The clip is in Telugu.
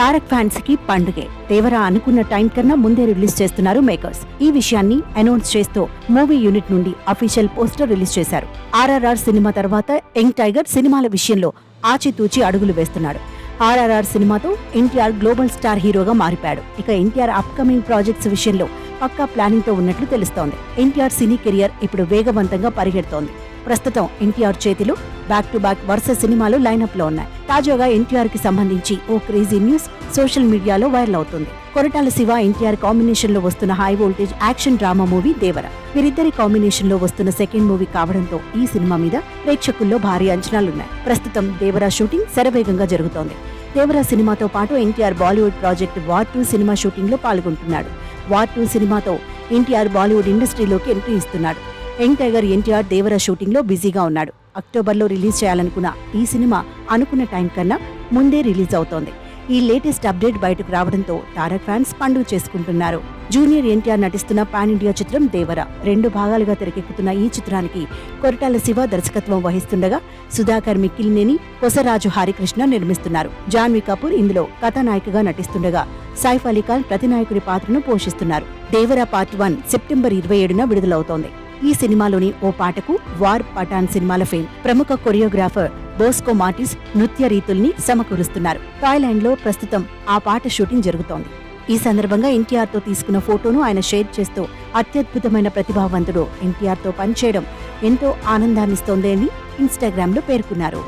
తారక్ ఫ్యాన్స్ కి పండుగే. దేవరా అనుకున్న టైం కన్నా ముందే రిలీజ్ చేస్తున్నారు మేకర్స్. ఈ విషయాన్ని అనౌన్స్ చేస్తూ మూవీ యూనిట్ నుండి అఫీషియల్ పోస్టర్ రిలీజ్ చేశారు. RRR సినిమా తర్వాత యంగ్ టైగర్ సినిమాల విషయంలో ఆచితూచి అడుగులు వేస్తున్నాడు. RRR సినిమాతో ఎన్టీఆర్ గ్లోబల్ స్టార్ హీరోగా మారిపాడు. ఇక ఎన్టీఆర్ అప్కమింగ్ ప్రాజెక్ట్స్ విషయంలో పక్కా ప్లానింగ్ తో ఉన్నట్లు తెలుస్తోంది. ఎన్టీఆర్ సినీ కెరియర్ ఇప్పుడు వేగవంతంగా పరిగెడుతోంది. ప్రస్తుతం ఎన్టీఆర్ చేతిలో బ్యాక్ టు బ్యాక్ వరుస సినిమాలు లైనప్ లో ఉన్నాయి. తాజాగా ఎన్టీఆర్ కి సంబంధించి ఓ క్రేజీ న్యూస్ సోషల్ మీడియాలో వైరల్ అవుతుంది. కొరటాల శివ ఎన్టీఆర్ కాంబినేషన్ లో వస్తున్న high voltage action drama movie Devara. వీరిద్దరి కాంబినేషన్ లో వస్తున్న సెకండ్ మూవీ కావడంతో ఈ సినిమా మీద ప్రేక్షకుల్లో భారీ అంచనాలున్నాయి. ప్రస్తుతం దేవర షూటింగ్ శరవేగంగా జరుగుతోంది. దేవర సినిమాతో పాటు NTR Bollywood project war 2 cinema shooting లో పాల్గొంటున్నాడు. వార్ 2 సినిమాతో ఎన్టీఆర్ బాలీవుడ్ ఇండస్ట్రీలోకి ఎంట్రీ ఇస్తున్నాడు. యంగ్ టైగర్ ఎన్టీఆర్ దేవర షూటింగ్ లో బిజీగా ఉన్నాడు. అక్టోబర్లో రిలీజ్ చేయాలనుకున్న ఈ సినిమా అనుకున్న టైం కన్నా ముందే రిలీజ్ అవుతోంది. ఈ లేటెస్ట్ అప్డేట్ బయటకు రావడంతో తారక్ ఫ్యాన్స్ పండుగ చేసుకుంటున్నారు. జూనియర్ ఎన్టీఆర్ నటిస్తున్న పాన్ ఇండియా చిత్రం దేవర 2 భాగాలుగా తెరకెక్కుతున్న ఈ చిత్రానికి కొరటాల శివ దర్శకత్వం వహిస్తుండగా సుధాకర్ మిక్కిలినేని, కొసరాజు హరికృష్ణ నిర్మిస్తున్నారు. జాన్వీ కపూర్ ఇందులో కథానాయికగా నటిస్తుండగా సైఫ్ అలీ ఖాన్ ప్రతినాయకుడి పాత్రను పోషిస్తున్నారు. దేవర పార్ట్ 1 సెప్టెంబర్ 27న విడుదలవుతోంది. ఈ సినిమాలోని ఓ పాటకు వార్ పఠాన్ సినిమాల ఫేమ్ ప్రముఖ కొరియోగ్రాఫర్ బోస్కో మార్టిస్ నృత్య రీతుల్ని సమకూరుస్తున్నారు. థాయిలాండ్ లో ప్రస్తుతం ఆ పాట షూటింగ్ జరుగుతోంది. ఈ సందర్భంగా ఎన్టీఆర్ తో తీసుకున్న ఫోటోను ఆయన షేర్ చేస్తూ అత్యద్భుతమైన ప్రతిభావంతుడు ఎన్టీఆర్ తో పనిచేయడం ఎంతో ఆనందాన్నిస్తోంది అని ఇన్స్టాగ్రామ్ లో పేర్కొన్నారు.